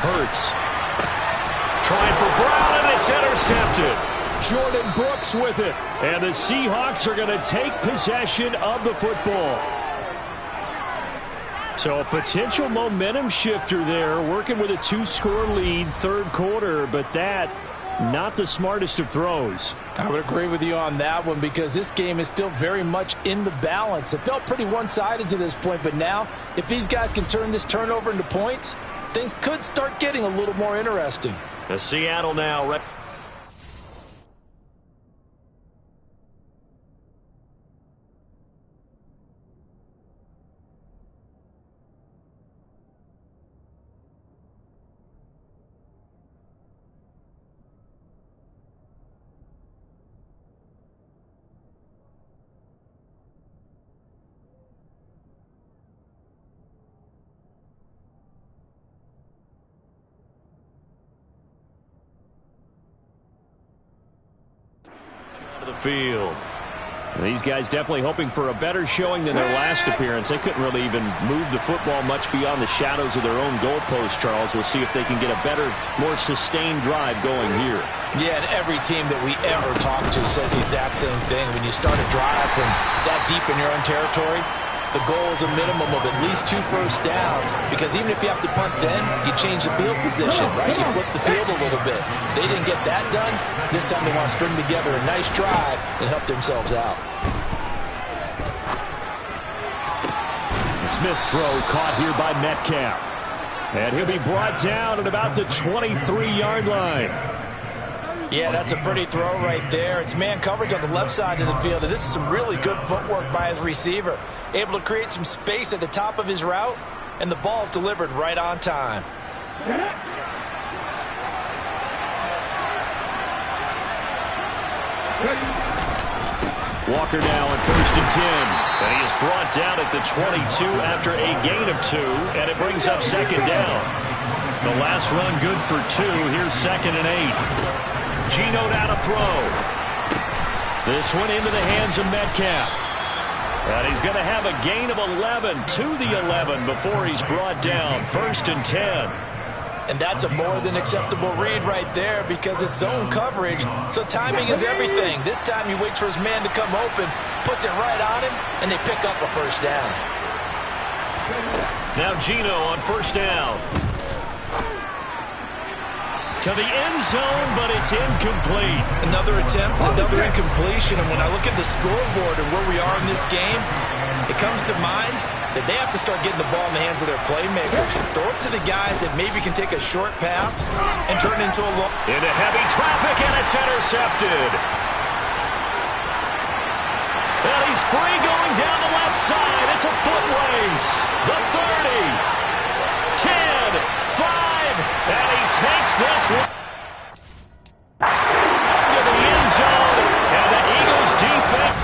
Hurts. Trying for Brown, and it's intercepted. Jordan Brooks with it. And the Seahawks are going to take possession of the football. So a potential momentum shifter there, working with a 2-score lead, third quarter, but that not the smartest of throws. I would agree with you on that one because this game is still very much in the balance. It felt pretty one-sided to this point, but now if these guys can turn this turnover into points, things could start getting a little more interesting. Seattle now. The field. These guys definitely hoping for a better showing than their last appearance. They couldn't really even move the football much beyond the shadows of their own goalpost, Charles. We'll see if they can get a better, more sustained drive going here. Yeah, and every team that we ever talk to says the exact same thing. When you start a drive from that deep in your own territory, the goal is a minimum of at least 2 first downs, because even if you have to punt then, you change the field position, right? You flip the field a little bit. They didn't get that done. This time they want to string together a nice drive and help themselves out. Smith's throw caught here by Metcalf. And he'll be brought down at about the 23-yard line. Yeah, that's a pretty throw right there. It's man coverage on the left side of the field, and this is some really good footwork by his receiver. Able to create some space at the top of his route, and the ball's delivered right on time. Walker now at 1st and 10. And he is brought down at the 22 after a gain of 2, and it brings up 2nd down. The last run good for 2. Here's 2nd and 8. Geno down to throw. This one into the hands of Metcalf. And he's going to have a gain of 11 to the 11 before he's brought down. 1st and 10. And that's a more than acceptable read right there because it's zone coverage, so timing is everything. This time he waits for his man to come open, puts it right on him, and they pick up a 1st down. Now Geno on 1st down. To the end zone, but it's incomplete. Another attempt, another incompletion, and when I look at the scoreboard and where we are in this game, it comes to mind that they have to start getting the ball in the hands of their playmakers. Throw it to the guys that maybe can take a short pass and turn it into a long. Into heavy traffic, and it's intercepted. And he's free going down the left side. It's a foot race. The 30, 10, 5, and he takes this one to the end zone, and the Eagles defense.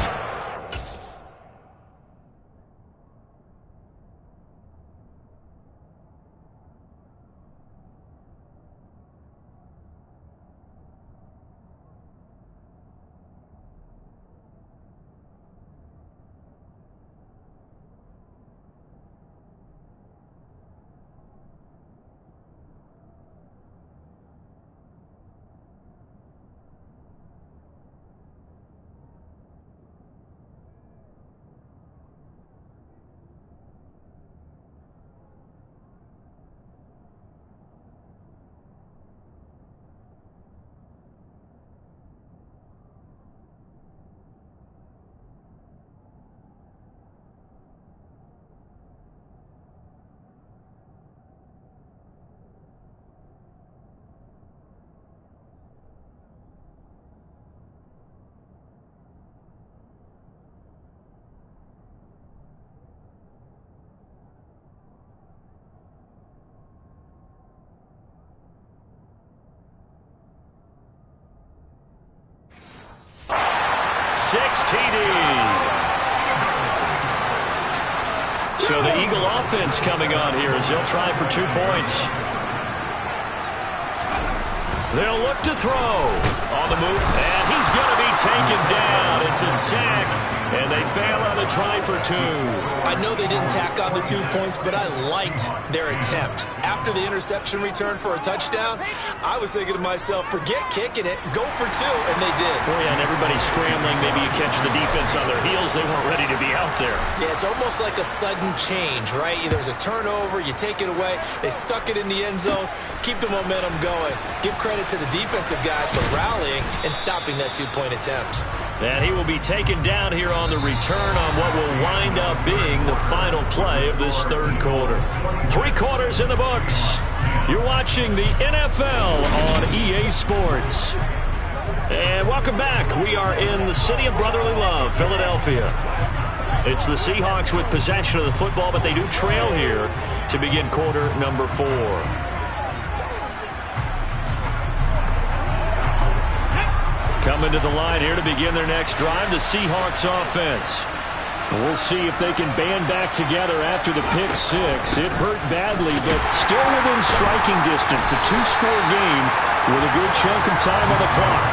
So the Eagle offense coming on here as they'll try for 2 points. They'll look to throw on the move, and he's going to be taken down. It's a sack And they fail on the try for 2. I know they didn't tack on the 2 points, but I liked their attempt. After the interception return for a touchdown, I was thinking to myself, forget kicking it, go for 2, and they did. Oh, yeah, and everybody's scrambling. Maybe you catch the defense on their heels. They weren't ready to be out there. Yeah, it's almost like a sudden change, right? There's a turnover, you take it away, they stuck it in the end zone, keep the momentum going. Give credit to the defensive guys for rallying and stopping that 2-point attempt. And he will be taken down here on the return on what will wind up being the final play of this third quarter. 3 quarters in the books. You're watching the NFL on EA Sports. And welcome back. We are in the city of brotherly love, Philadelphia. It's the Seahawks with possession of the football, but they do trail here to begin quarter number 4. Coming to the line here to begin their next drive, the Seahawks offense. We'll see if they can band back together after the pick 6. It hurt badly, but still within striking distance. A 2-score game with a good chunk of time on the clock.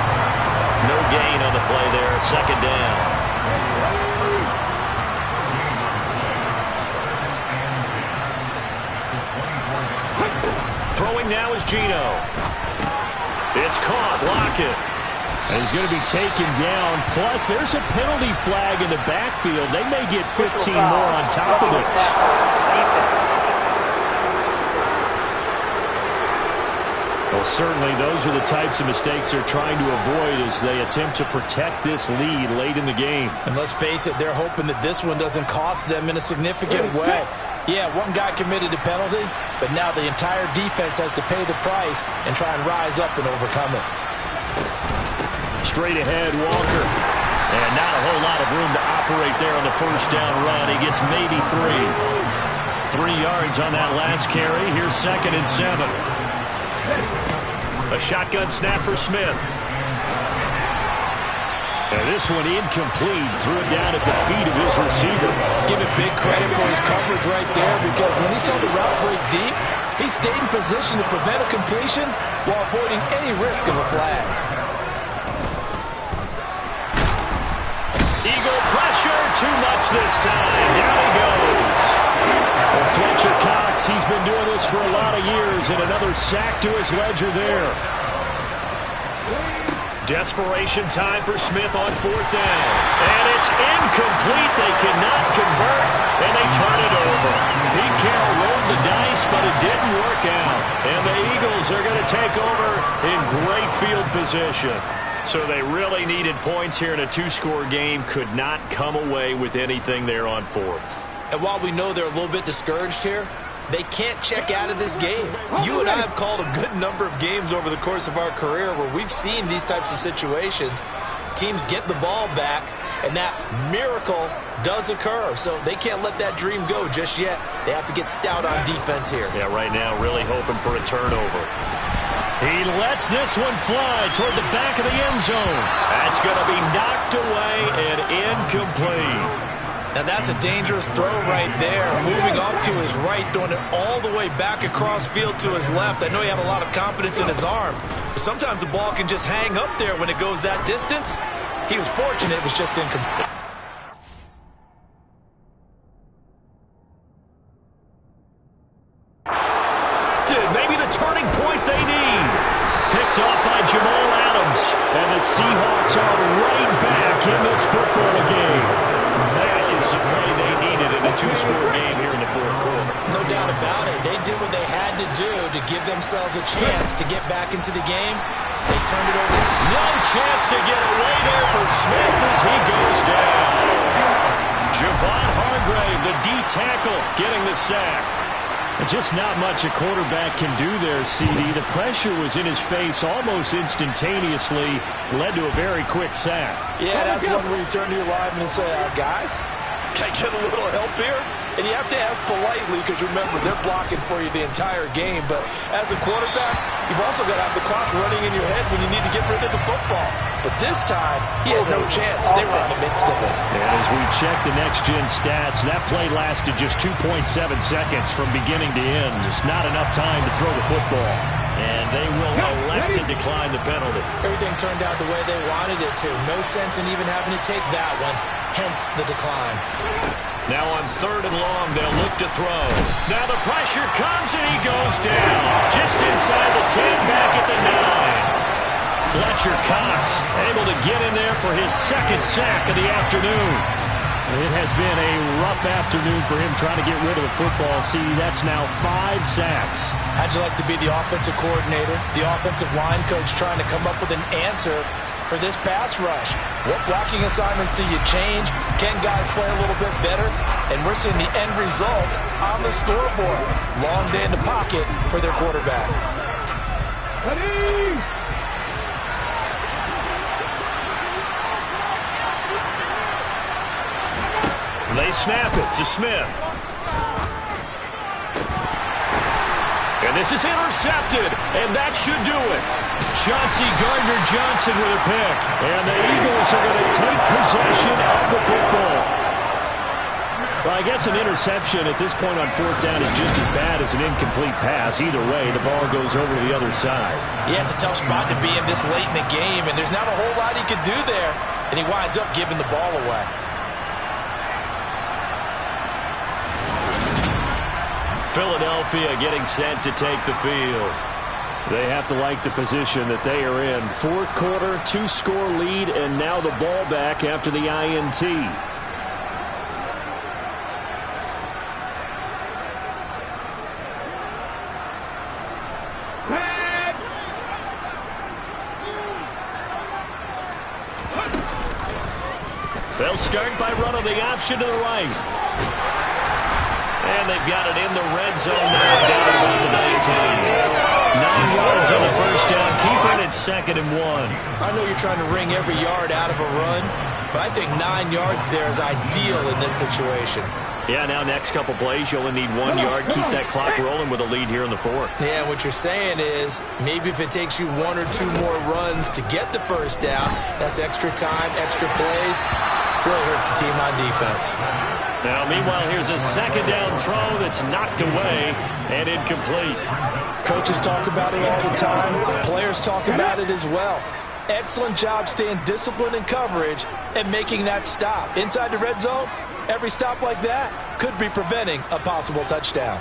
No gain on the play there. Second down. Throwing now is Geno. It's caught. Lockett. And he's going to be taken down. Plus, there's a penalty flag in the backfield. They may get 15 more on top of this. Well, certainly those are the types of mistakes they're trying to avoid as they attempt to protect this lead late in the game. And let's face it, they're hoping that this one doesn't cost them in a significant way. Yeah, one guy committed a penalty, but now the entire defense has to pay the price and try and rise up and overcome it. Straight ahead, Walker. And not a whole lot of room to operate there on the first down run. He gets maybe 3. 3 yards on that last carry. Here's 2nd and 7. A shotgun snap for Smith. And this one incomplete. Threw it down at the feet of his receiver. Give it big credit for his coverage right there, because when he saw the route break deep, he stayed in position to prevent a completion while avoiding any risk of a flag. Eagle pressure, too much this time. Down he goes. Well, Fletcher Cox, he's been doing this for a lot of years, and another sack to his ledger there. Desperation time for Smith on 4th down. And it's incomplete. They cannot convert, and they turn it over. Pete Carroll rolled the dice, but it didn't work out. And the Eagles are going to take over in great field position. So they really needed points here in a 2-score game. Could not come away with anything there on 4th. And while we know they're a little bit discouraged here, they can't check out of this game. You and I have called a good number of games over the course of our career where we've seen these types of situations. Teams get the ball back, and that miracle does occur. So they can't let that dream go just yet. They have to get stout on defense here. Yeah, right now really hoping for a turnover. He lets this one fly toward the back of the end zone. That's going to be knocked away and incomplete. Now that's a dangerous throw right there. Moving off to his right, throwing it all the way back across field to his left. I know he had a lot of confidence in his arm, but sometimes the ball can just hang up there when it goes that distance. He was fortunate, it was just incomplete. Maybe the turning point they need. Picked off by Jamal Adams. And the Seahawks are right back in this football game. That is the play they needed in a 2-score game here in the 4th quarter. No doubt about it. They did what they had to do to give themselves a chance to get back into the game. They turned it over. No chance to get away there for Smith as he goes down. Javon Hargrave, the D tackle, getting the sack. Just not much a quarterback can do there, CD. The pressure was in his face almost instantaneously, led to a very quick sack. Yeah, that's one where you turn to your lineman and say, guys, can I get a little help here? And you have to ask politely because, remember, they're blocking for you the entire game. But as a quarterback, you've also got to have the clock running in your head when you need to get rid of the football. But this time, he had no chance. They were on him instantly. And as we check the next-gen stats, that play lasted just 2.7 seconds from beginning to end. Just not enough time to throw the football. And they will elect to decline the penalty. Everything turned out the way they wanted it to. No sense in even having to take that one, hence the decline. Now on 3rd and long, they'll look to throw. Now the pressure comes, and he goes down. Just inside the 10, back at the 9. Fletcher Cox able to get in there for his 2nd sack of the afternoon. It has been a rough afternoon for him trying to get rid of the football. See, that's now 5 sacks. How'd you like to be the offensive coordinator, the offensive line coach trying to come up with an answer for this pass rush? What blocking assignments do you change? Can guys play a little bit better? And we're seeing the end result on the scoreboard. Long day in the pocket for their quarterback. Ready? They snap it to Smith. And this is intercepted, and that should do it. Chauncey Gardner-Johnson with a pick. And the Eagles are going to take possession of the football. Well, I guess an interception at this point on 4th down is just as bad as an incomplete pass. Either way, the ball goes over to the other side. Yeah, it's a tough spot to be in this late in the game, and there's not a whole lot he could do there. And he winds up giving the ball away. Philadelphia getting set to take the field. They have to like the position that they are in. 4th quarter, 2-score lead, and now the ball back after the INT. They'll start by running the option to the right. And they've got it in the red zone now, down about the 19. 9 yards on the 1st down, keeping it 2nd and 1. I know you're trying to wring every yard out of a run, but I think 9 yards there is ideal in this situation. Yeah, now next couple plays, you only need 1 yard. Keep that clock rolling with a lead here in the 4th. Yeah, what you're saying is maybe if it takes you 1 or 2 more runs to get the 1st down, that's extra time, extra plays. Really hurts the team on defense. Now, meanwhile, here's a 2nd down throw that's knocked away and incomplete. Coaches talk about it all the time. Players talk about it as well. Excellent job staying disciplined in coverage and making that stop. Inside the red zone, every stop like that could be preventing a possible touchdown.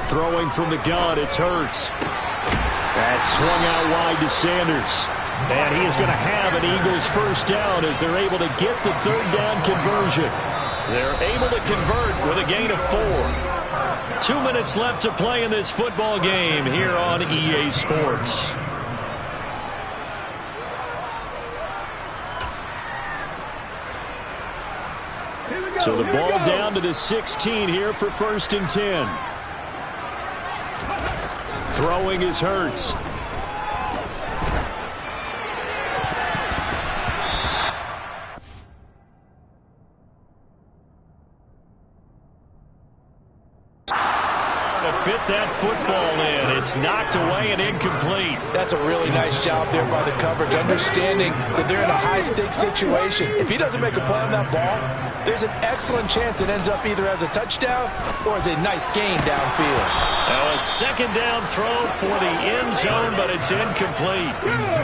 Throwing from the gun, it's Hurts. That's swung out wide to Sanders. And he is going to have an Eagles 1st down as they're able to get the 3rd down conversion. They're able to convert with a gain of 4. 2 minutes left to play in this football game here on EA Sports. So the ball down to the 16 here for 1st and 10. Throwing is Hurts. To fit that football in. It's knocked away and incomplete. That's a really nice job there by the coverage, understanding that they're in a high-stakes situation. If he doesn't make a play on that ball, there's an excellent chance it ends up either as a touchdown or as a nice gain downfield. Now a 2nd down throw for the end zone, but it's incomplete.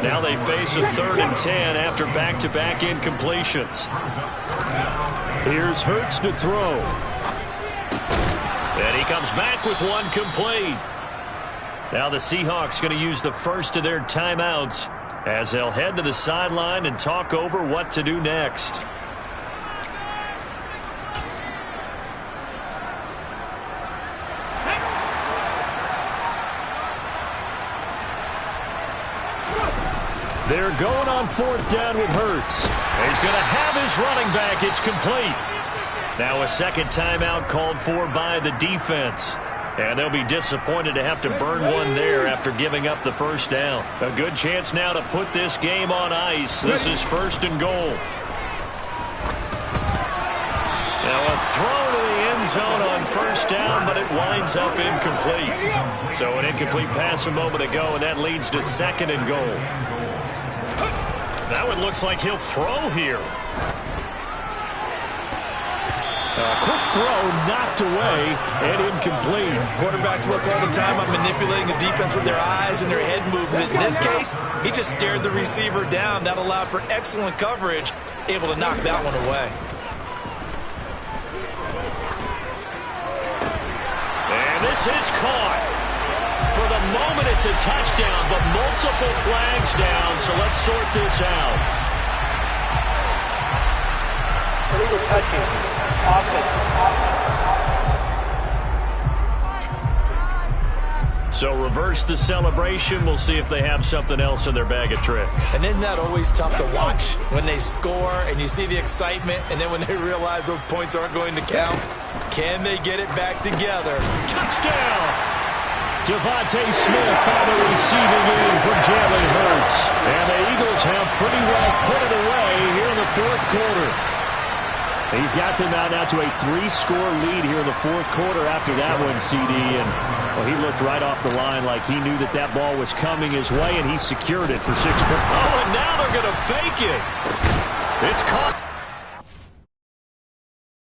Now they face a 3rd and 10 after back-to-back incompletions. Here's Hurts to throw. And he comes back with one complete. Now the Seahawks going to use the first of their timeouts as they'll head to the sideline and talk over what to do next. They're going on 4th down with Hurts. He's going to have his running back. It's complete. Now a 2nd timeout called for by the defense. And they'll be disappointed to have to burn one there after giving up the 1st down. A good chance now to put this game on ice. This is 1st and goal. Now a throw to the end zone on 1st down, but it winds up incomplete. So an incomplete pass a moment ago, and that leads to 2nd and goal. That one looks like he'll throw here. Quick throw, knocked away, and incomplete. Quarterbacks work all the time on manipulating the defense with their eyes and their head movement. In this case, he just stared the receiver down. That allowed for excellent coverage, able to knock that one away. And this is caught. For the moment, it's a touchdown, but multiple flags down, so let's sort this out. Illegal touching. So reverse the celebration. We'll see if they have something else in their bag of tricks. And isn't that always tough to watch when they score and you see the excitement, and then when they realize those points aren't going to count? Can they get it back together? Touchdown! Devontae Smith on the receiving end from Jalen Hurts. And the Eagles have pretty well put it away here in the fourth quarter. He's got them out now to a 3-score lead here in the fourth quarter after that one, CD. And well, he looked right off the line like he knew that that ball was coming his way, and he secured it for 6 points. Oh, and now they're going to fake it. It's caught.